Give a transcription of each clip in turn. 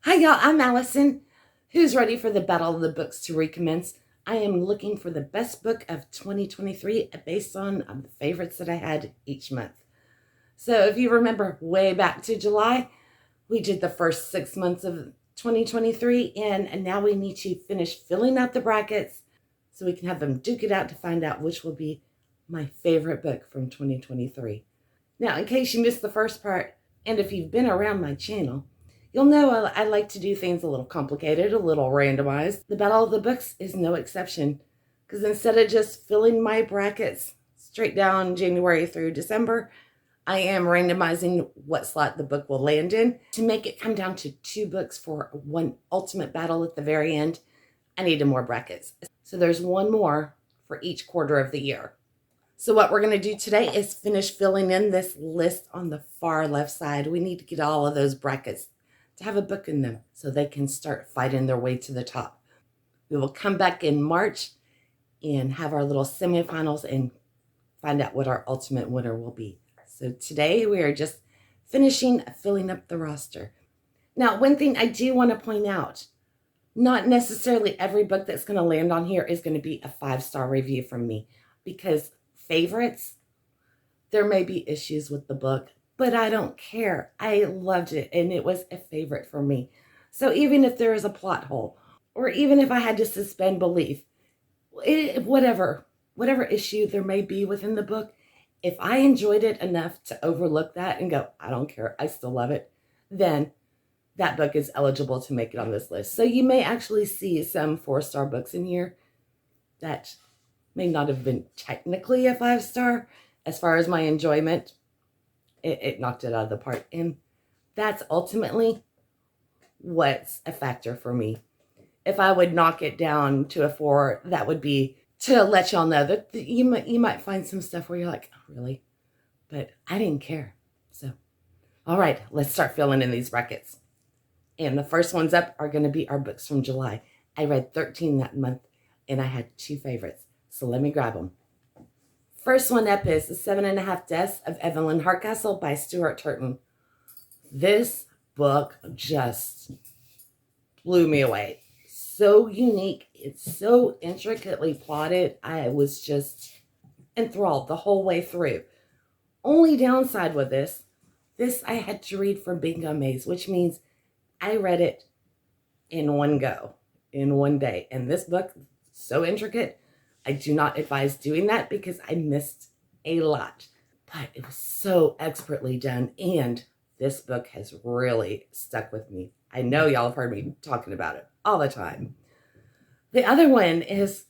Hi, y'all. I'm Allison. Who's ready for the Battle of the Books to recommence? I am looking for the best book of 2023 based on the favorites that I had each month. So, if you remember way back to July, we did the first 6 months of 2023, and now we need to finish filling out the brackets so we can have them duke it out to find out which will be my favorite book from 2023. Now, in case you missed the first part, and if you've been around my channel, you'll know I like to do things a little complicated, a little randomized. The Battle of the Books is no exception, because instead of just filling my brackets straight down January through December, I am randomizing what slot the book will land in. To make it come down to 2 books for one ultimate battle at the very end, I needed more brackets. So there's one more for each quarter of the year. So what we're going to do today is finish filling in this list on the far left side. We need to get all of those brackets to have a book in them so they can start fighting their way to the top. We will come back in March and have our little semifinals and find out what our ultimate winner will be. So today we are just finishing filling up the roster. Now, one thing I do want to point out, not necessarily every book that's going to land on here is going to be a 5-star review from me, because favorites, there may be issues with the book, but I don't care. I loved it, and it was a favorite for me. So even if there is a plot hole, or even if I had to suspend belief, whatever issue there may be within the book, if I enjoyed it enough to overlook that and go, I don't care, I still love it, then that book is eligible to make it on this list. So you may actually see some 4-star books in here that may not have been technically a 5-star. As far as my enjoyment, it knocked it out of the park. And that's ultimately what's a factor for me. If I would knock it down to a 4, that would be to let y'all know that you might find some stuff where you're like, oh, really? But I didn't care. So, all right, let's start filling in these brackets. And the first ones up are going to be our books from July. I read 13 that month, and I had 2 favorites. So let me grab them. First one up is The 7.5 Deaths of Evelyn Hardcastle by Stuart Turton. This book just blew me away. So unique. It's so intricately plotted. I was just enthralled the whole way through. Only downside with this I had to read from Bingo Maze, which means I read it in one go, in one day. And this book, so intricate, I do not advise doing that because I missed a lot. But it was so expertly done, and this book has really stuck with me. I know y'all have heard me talking about it all the time. The other one is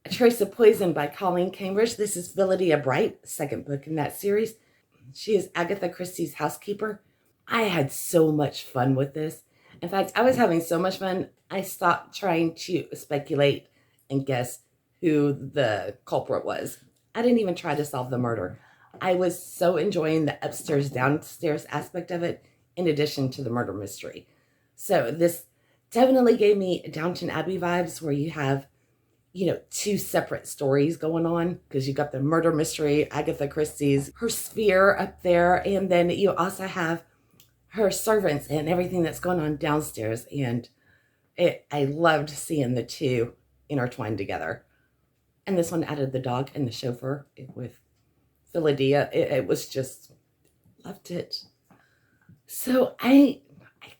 A Trace of Poison by Colleen Cambridge. This is Philadia Bright, second book in that series. She is Agatha Christie's housekeeper. I had so much fun with this. In fact, I was having so much fun, I stopped trying to speculate and guess who the culprit was. I didn't even try to solve the murder. I was so enjoying the upstairs, downstairs aspect of it, in addition to the murder mystery. So this definitely gave me Downton Abbey vibes, where you have, 2 separate stories going on, because you got the murder mystery, Agatha Christie's, her sphere up there, and then you also have her servants and everything that's going on downstairs. And I loved seeing the 2 intertwined together. And this one added the dog and the chauffeur with Philadia. It was just, loved it. So I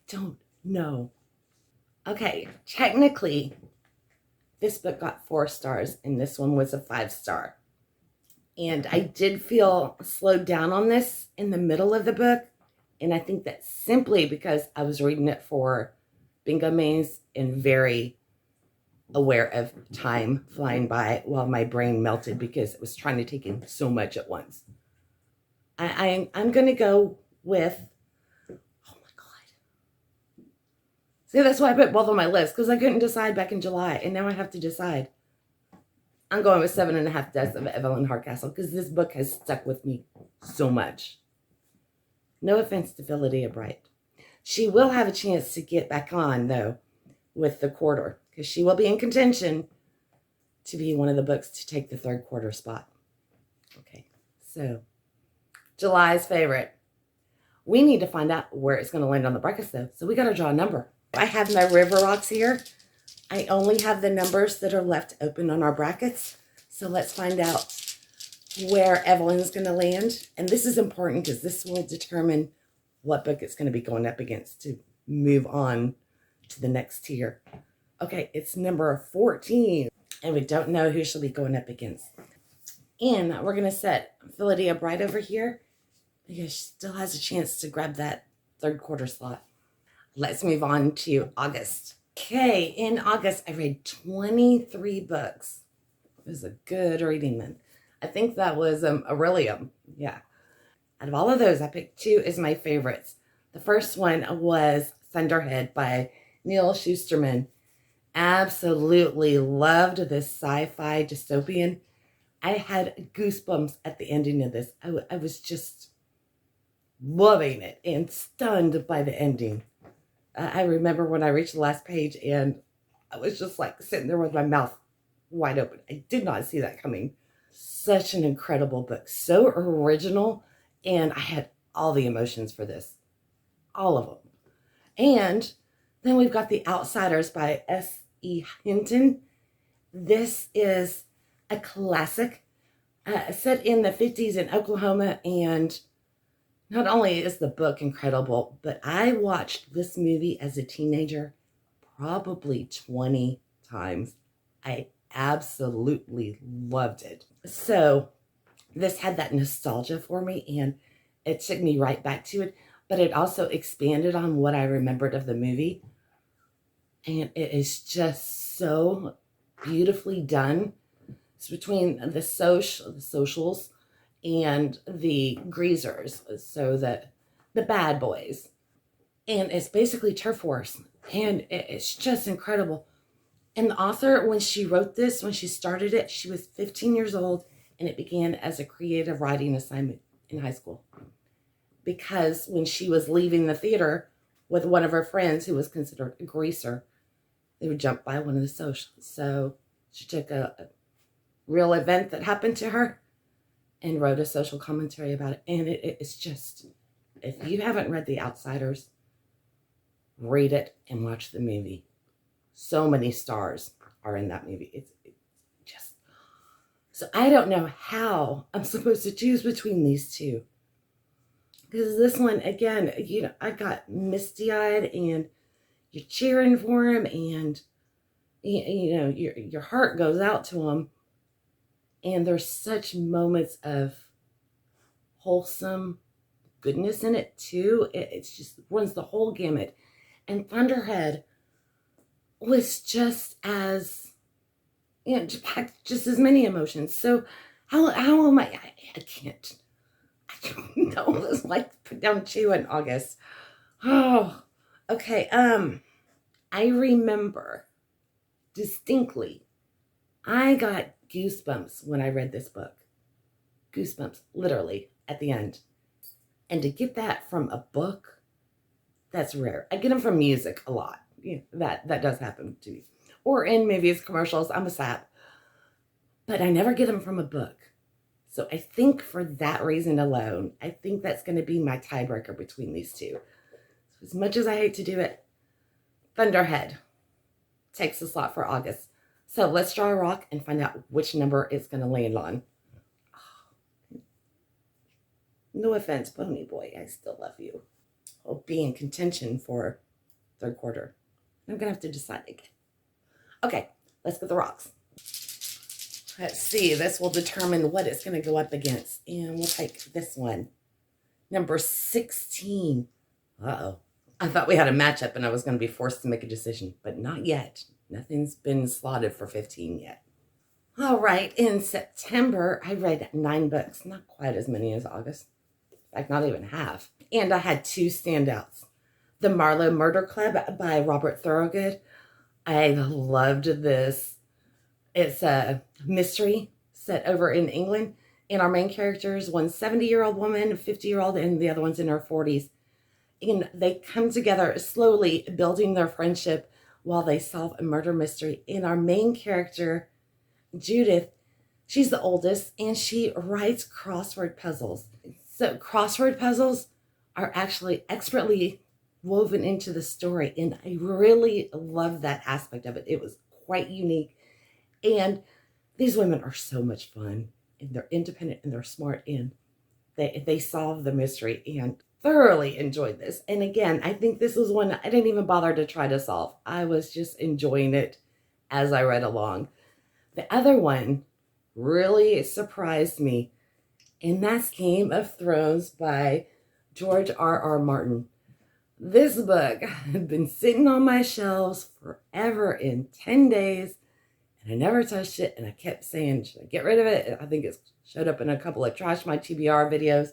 don't know. Okay, technically, this book got 4 stars, and this one was a 5-star. And I did feel slowed down on this in the middle of the book. And I think that's simply because I was reading it for Bingo Maze and very aware of time flying by while my brain melted because it was trying to take in so much at once. I'm going to go with, oh my God. See, that's why I put both on my list, because I couldn't decide back in July, and now I have to decide. I'm going with 7.5 Deaths of Evelyn Hardcastle, because this book has stuck with me so much. No offense to Philadia Bright. She will have a chance to get back on, though, with the quarter, because she will be in contention to be one of the books to take the 3rd quarter spot. Okay, so July's favorite. We need to find out where it's going to land on the brackets, though, so we got to draw a number. I have my river rocks here. I only have the numbers that are left open on our brackets. So let's find out where Evelyn's going to land. And this is important because this will determine what book it's going to be going up against to move on to the next tier. Okay, it's number 14. And we don't know who she'll be going up against. And we're going to set Philadelphia Bright over here because she still has a chance to grab that third quarter slot. Let's move on to August. Okay, in August, I read 23 books. It was a good reading month. I think that was Aurelium. Yeah. Out of all of those, I picked 2 as my favorites. The first one was Thunderhead by Neil Shusterman. Absolutely loved this sci-fi dystopian. I had goosebumps at the ending of this. I was just loving it and stunned by the ending. I remember when I reached the last page and I was just like sitting there with my mouth wide open. I did not see that coming. Such an incredible book. So original. And I had all the emotions for this. All of them. And then we've got The Outsiders by S.E. Hinton. This is a classic set in the 50s in Oklahoma. And not only is the book incredible, but I watched this movie as a teenager probably 20 times. I absolutely loved it. So this had that nostalgia for me and it took me right back to it, but it also expanded on what I remembered of the movie. And it is just so beautifully done. It's between the socials and the greasers, so that the bad boys. And it's basically turf wars. And it's just incredible. And the author, when she wrote this, when she started it, she was 15 years old, and it began as a creative writing assignment in high school. Because when she was leaving the theater with one of her friends who was considered a greaser, they would jump by one of the socials. So she took a real event that happened to her and wrote a social commentary about it. And it's just, if you haven't read The Outsiders, read it and watch the movie. So many stars are in that movie. It's just, so I don't know how I'm supposed to choose between these 2. Because this one, again, I got misty-eyed and you're cheering for him and, your heart goes out to him. And there's such moments of wholesome goodness in it too. It's just runs the whole gamut. And Thunderhead was just as, just as many emotions. So how am I can't. I don't know. It's like put down 2 in August. Oh, okay. I remember distinctly, I got goosebumps when I read this book. Goosebumps, literally, at the end. And to get that from a book, that's rare. I get them from music a lot. That does happen to me. Or in movies, commercials. I'm a sap. But I never get them from a book. So I think for that reason alone, I think that's going to be my tiebreaker between these 2. So as much as I hate to do it, Thunderhead takes the slot for August. So let's draw a rock and find out which number it's going to land on. Oh, no offense, Pony Boy. I still love you. I'll be in contention for third quarter. I'm going to have to decide again. Okay, let's get the rocks. Let's see. This will determine what it's going to go up against. And we'll take this one. Number 16. Uh-oh. I thought we had a matchup and I was going to be forced to make a decision, but not yet. Nothing's been slotted for 15 yet. All right. In September, I read 9 books. Not quite as many as August. In fact, not even half. And I had 2 standouts. The Marlowe Murder Club by Robert Thorogood. I loved this. It's a mystery set over in England. And our main characters, one's 70-year-old woman, 50-year-old, and the other one's in her 40s. And they come together slowly, building their friendship while they solve a murder mystery. And our main character, Judith, she's the oldest, and she writes crossword puzzles. So crossword puzzles are actually expertly woven into the story. And I really love that aspect of it. It was quite unique. And these women are so much fun, and they're independent and they're smart, and they solve the mystery, and thoroughly enjoyed this. And again, I think this was one I didn't even bother to try to solve. I was just enjoying it as I read along. The other one really surprised me, and that's Game of Thrones by George R.R. Martin. This book had been sitting on my shelves forever in 10 days, and I never touched it, and I kept saying, should I get rid of it? I think it showed up in a couple of Trash My TBR videos.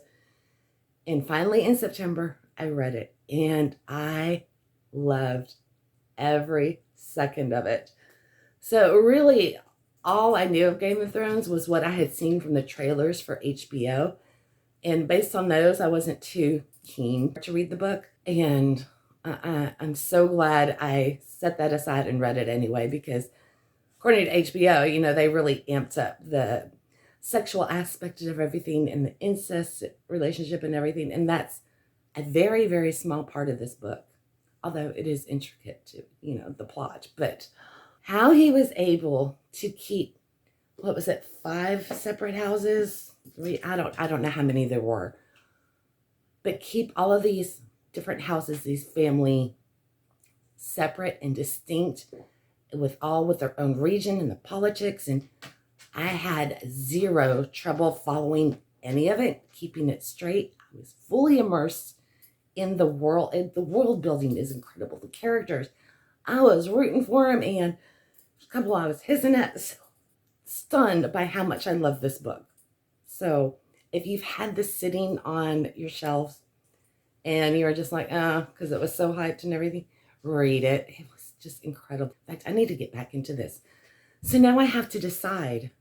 And finally in September, I read it, and I loved every second of it. So really, all I knew of Game of Thrones was what I had seen from the trailers for HBO. And based on those, I wasn't too keen to read the book. And I'm so glad I set that aside and read it anyway, because according to HBO, they really amped up the sexual aspect of everything and the incest relationship and everything. And that's a very, very small part of this book, although it is intricate to, the plot. But how he was able to keep, 5 separate houses? 3, I don't know how many there were, but keep all of these different houses, these family, separate and distinct, with their own region and the politics. And I had zero trouble following any of it, keeping it straight. I was fully immersed in the world, and the world building is incredible. The characters, I was rooting for them, and a couple I was hissing at. So stunned by how much I love this book. So if you've had this sitting on your shelves and you're just like, because it was so hyped and everything, read it. It was just incredible. In fact, I need to get back into this. So now I have to decide.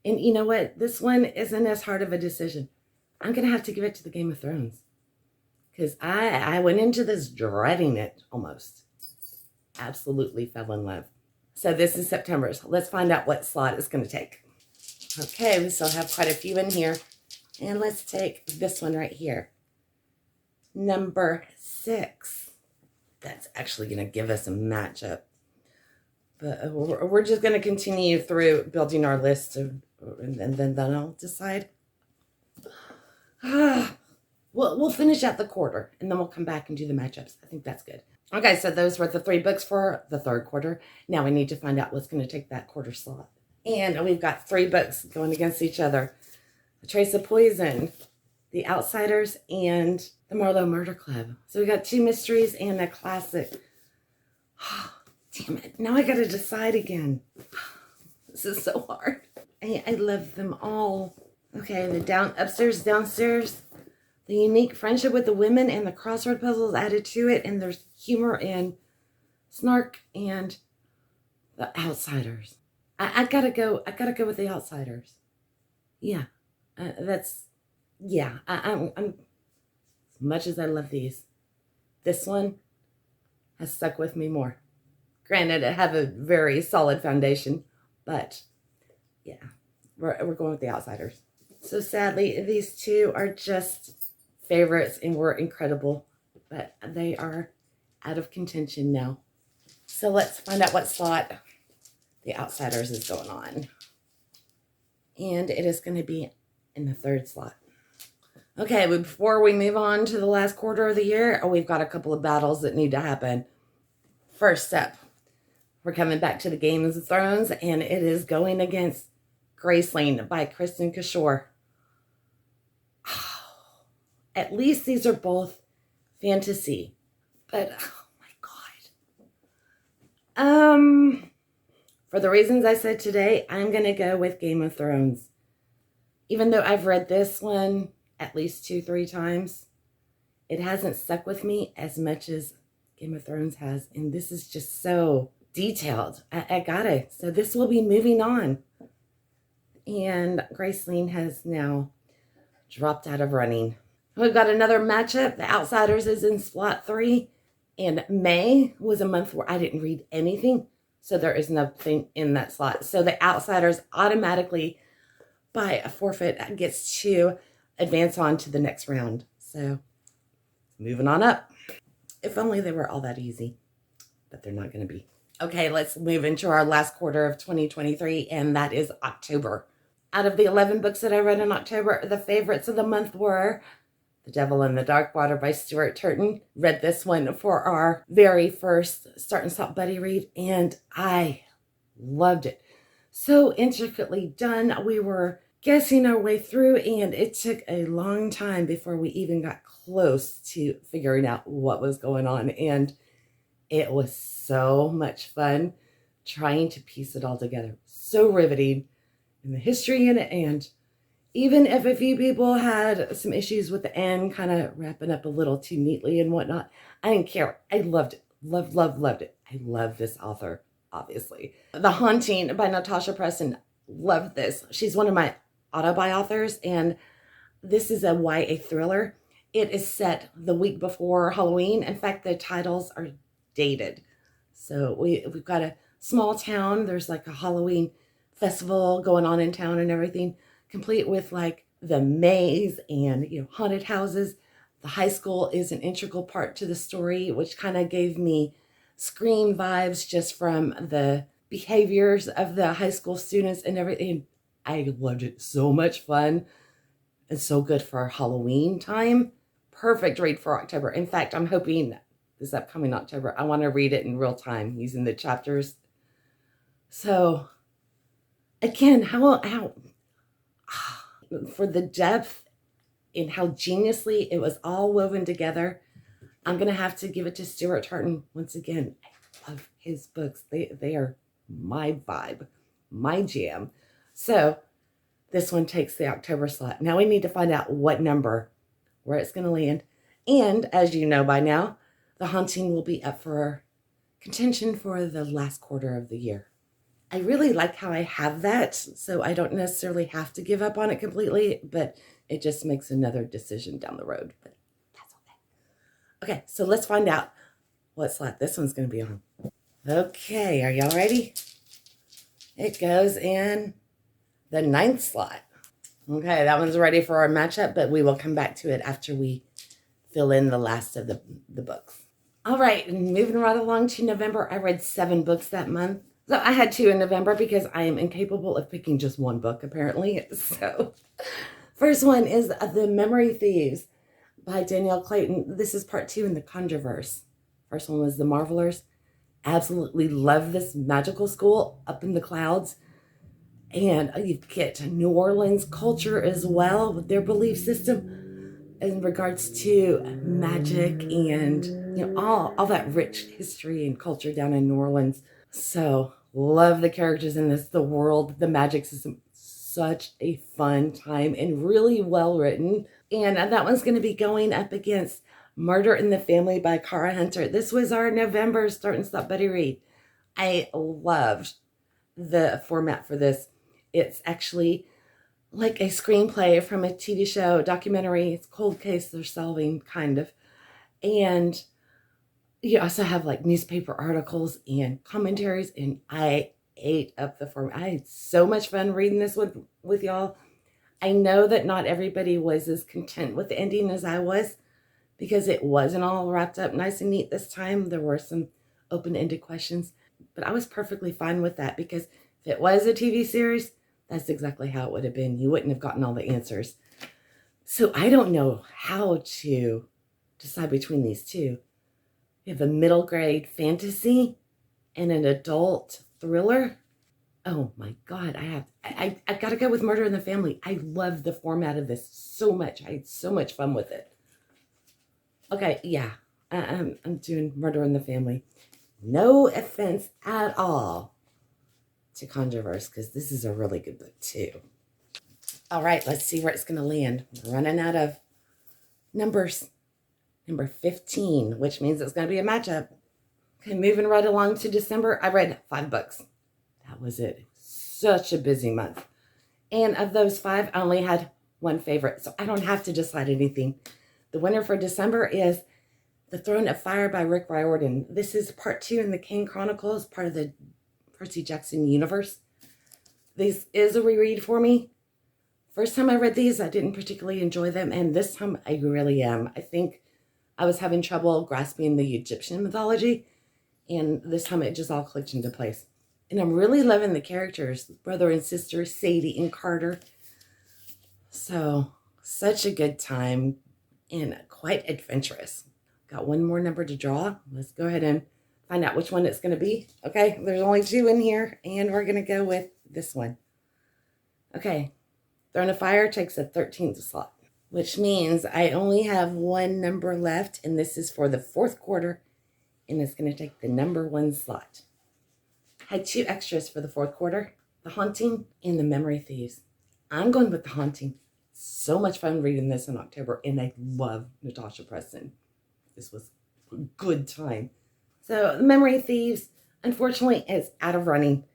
And you know what? This one isn't as hard of a decision. I'm going to have to give it to the Game of Thrones, because I went into this dreading it almost. Absolutely fell in love. So this is September's. Let's find out what slot it's going to take. Okay, we still have quite a few in here. And let's take this one right here. Number 6. That's actually going to give us a matchup. But we're just going to continue through building our list, and then I'll decide. We'll finish out the quarter, and then we'll come back and do the matchups. I think that's good. Okay, so those were the 3 books for the third quarter. Now we need to find out what's going to take that quarter slot. And we've got 3 books going against each other. A Trace of Poison, The Outsiders, and The Marlowe Murder Club. So we got 2 mysteries and a classic. Damn it. Now I got to decide again. This is so hard. I love them all. Okay, the upstairs, downstairs. The unique friendship with the women and the crossword puzzles added to it. And there's humor and snark, and The Outsiders. I gotta go with The Outsiders. Yeah. I'm as much as I love these, this one has stuck with me more. Granted, I have a very solid foundation, but yeah, we're going with The Outsiders. So sadly, these 2 are just favorites and were incredible, but they are out of contention now. So let's find out what slot The Outsiders is going on. And it is going to be in the 3rd slot. Okay, but before we move on to the last quarter of the year, we've got a couple of battles that need to happen. First up, we're coming back to the Game of Thrones, and it is going against Graceling by Kristen Kishore. At least these are both fantasy, but oh my God. For the reasons I said today, I'm going to go with Game of Thrones. Even though I've read this one at least 2-3 times, it hasn't stuck with me as much as Game of Thrones has. And this is just so detailed. I got it. So this will be moving on. And Graceling has now dropped out of running. We've got another matchup. The Outsiders is in slot 3. And May was a month where I didn't read anything. So there is nothing in that slot. So the Outsiders automatically, by a forfeit, gets to advance on to the next round. So moving on up. If only they were all that easy, but they're not going to be. Okay, let's move into our last quarter of 2023, and that is October. Out of the 11 books that I read in October, the favorites of the month were The Devil in the Dark Water by Stuart Turton. Read this one for our very first Start and Stop Buddy read, and I loved it. So intricately done. We were guessing our way through, and it took a long time before we even got close to figuring out what was going on. And it was so much fun trying to piece it all together. So riveting, and the history in it. And even if a few people had some issues with the end, kind of wrapping up a little too neatly and whatnot, I didn't care. I loved it. Loved it. I love this author, obviously. The Haunting by Natasha Preston. Loved this. She's one of my auto-buy authors, and this is a YA thriller. It is set the week before Halloween. In fact, the titles are dated. So we've got a small town. There's like a Halloween festival going on in town and everything, complete with like the maze and, haunted houses. The high school is an integral part to the story, which kind of gave me Scream vibes just from the behaviors of the high school students and everything. I loved it. So much fun and so good for Halloween time. Perfect read for October. In fact, I'm hoping this upcoming October, I want to read it in real time using the chapters. So again, how for the depth and how geniusly it was all woven together, I'm going to have to give it to Stuart Turton. Once again, I love his books. They are my vibe, my jam. So this one takes the October slot. Now we need to find out what number, where it's going to land. And as you know by now, The Haunting will be up for contention for the last quarter of the year. I really like how I have that, so I don't necessarily have to give up on it completely, but it just makes another decision down the road. But that's okay. Okay, so let's find out what slot this one's going to be on. Okay, are y'all ready? It goes in the 9th slot. Okay, that one's ready for our matchup, but we will come back to it after we fill in the last of the books. All right, and moving right along to November, I read 7 books that month. So I had 2 in November because I am incapable of picking just one book, apparently. So first one is The Memory Thieves by Danielle Clayton. This is part 2 in the Controverse. First one was The Marvelers. Absolutely love this magical school up in the clouds. And you get New Orleans culture as well with their belief system in regards to magic and all that rich history and culture down in New Orleans. So love the characters in this, the world, the magic system. Such a fun time and really well written. And that one's going to be going up against Murder in the Family by Cara Hunter. This was our November Start and Stop Buddy read. I loved the format for this. It's actually like a screenplay from a TV show, documentary. It's cold case they're solving, kind of. And you also have like newspaper articles and commentaries, and I ate up the format. I had so much fun reading this with y'all. I know that not everybody was as content with the ending as I was, because it wasn't all wrapped up nice and neat this time. There were some open-ended questions, but I was perfectly fine with that, because if it was a TV series, that's exactly how it would have been. You wouldn't have gotten all the answers. So I don't know how to decide between these two. You have a middle grade fantasy and an adult thriller. Oh my God, I got to go with Murder in the Family. I love the format of this so much. I had so much fun with it. Okay, yeah, I'm doing Murder in the Family. No offense at all to Controverse, because this is a really good book too. All right, let's see where it's going to land. We're running out of numbers. Number 15, which means it's going to be a matchup. Okay, moving right along to December, I read 5 books. That was it. Such a busy month. And of those 5, I only had one favorite, so I don't have to decide anything. The winner for December is The Throne of Fire by Rick Riordan. This is part 2 in the King Chronicles, part of the Percy Jackson universe. This is a reread for me. First time I read these, I didn't particularly enjoy them, and this time I really am. I think I was having trouble grasping the Egyptian mythology, and this time it just all clicked into place. And I'm really loving the characters, brother and sister, Sadie and Carter. So, such a good time and quite adventurous. Got one more number to draw. Let's go ahead and find out which one it's going to be. Okay, there's only 2 in here, and we're going to go with this one. Okay, Throne of Fire takes a 13th slot, which means I only have 1 number left, and this is for the 4th quarter, and it's going to take the number 1 slot. Had 2 extras for the 4th quarter, The Haunting and The Memory Thieves. I'm going with The Haunting. So much fun reading this in October, and I love Natasha Preston. This was a good time. So, The Memory Thieves, unfortunately, is out of running,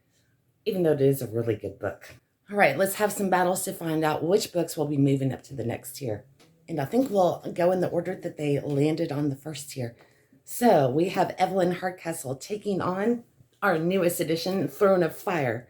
even though it is a really good book. All right, let's have some battles to find out which books will be moving up to the next tier. And I think we'll go in the order that they landed on the first tier. So, we have Evelyn Hardcastle taking on our newest edition, Throne of Fire.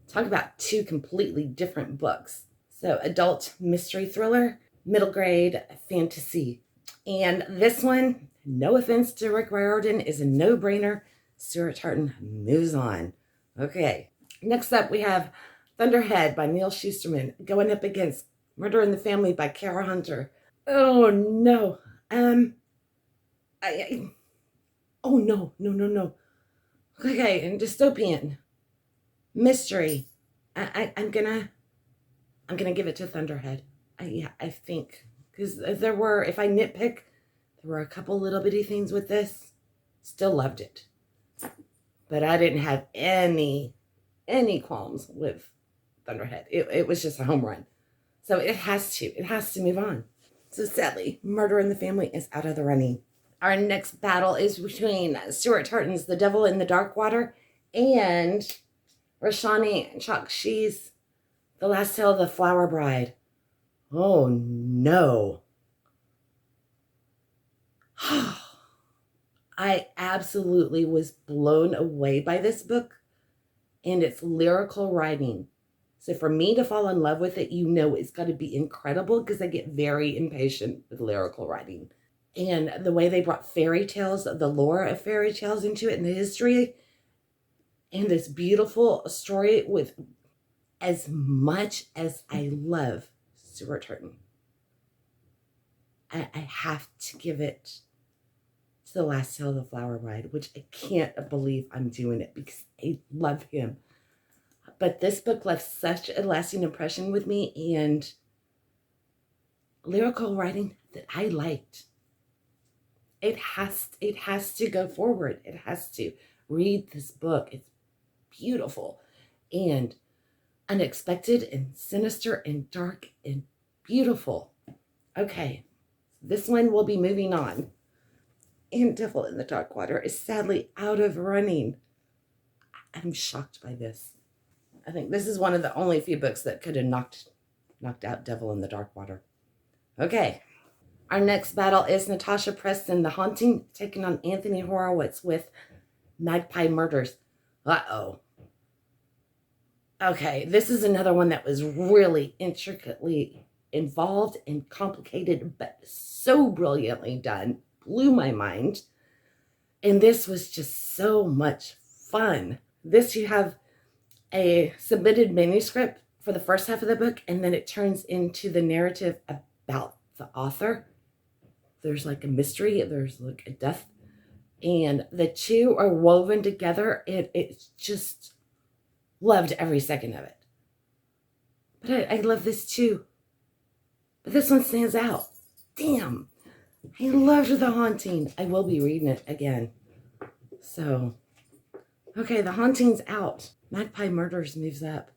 Talk about 2 completely different books. So, adult mystery thriller, middle grade fantasy. And this one, no offense to Rick Riordan, is a no-brainer. Stuart Tartan moves on. Okay, next up we have Thunderhead by Neil Shusterman going up against Murder in the Family by Kara Hunter. Oh no. Oh no. Okay, and dystopian. Mystery. I'm gonna give it to Thunderhead. I think. Because if I nitpick, there were a couple little bitty things with this. Still loved it. But I didn't have any qualms with Thunderhead. It was just a home run. So it has to move on. So sadly, Murder in the Family is out of the running. Our next battle is between Stuart Tartan's The Devil in the Dark Water and Roshani Chakshi's The Last Tale of the Flower Bride. Oh no. I absolutely was blown away by this book and its lyrical writing. So for me to fall in love with it, it's got to be incredible because I get very impatient with lyrical writing. And the way they brought fairy tales, the lore of fairy tales into it and the history, and this beautiful story with as much as I love Stuart Tartan, I have to give it to The Last Tale of the Flower Bride, which I can't believe I'm doing it because I love him. But this book left such a lasting impression with me and lyrical writing that I liked. It has to go forward. It has to. Read this book. It's beautiful and unexpected and sinister and dark and beautiful. Okay, this one will be moving on. And Devil in the Dark Water is sadly out of running. I'm shocked by this. I think this is one of the only few books that could have knocked out Devil in the Dark Water. Okay. Our next battle is Natasha Preston, The Haunting, taking on Anthony Horowitz with Magpie Murders. Uh-oh. Okay, this is another one that was really intricately involved and complicated, but so brilliantly done. Blew my mind. And this was just so much fun. This, you have a submitted manuscript for the first half of the book, and then it turns into the narrative about the author. There's like a mystery, there's like a death, and the 2 are woven together, and it's just loved every second of it. But I love this too. But this one stands out. Damn. I loved The Haunting. I will be reading it again. So, okay, The Haunting's out. Magpie Murders moves up.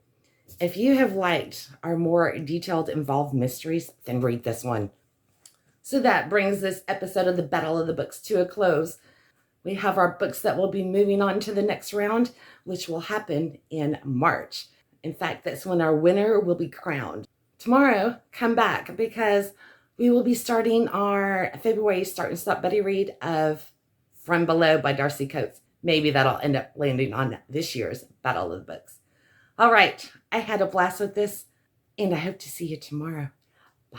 If you have liked our more detailed, involved mysteries, then read this one. So that brings this episode of the Battle of the Books to a close. We have our books that will be moving on to the next round, which will happen in March. In fact, that's when our winner will be crowned. Tomorrow, come back because we will be starting our February Start and Stop Buddy Read of From Below by Darcy Coates. Maybe that'll end up landing on this year's Battle of the Books. All right, I had a blast with this, and I hope to see you tomorrow. Bye.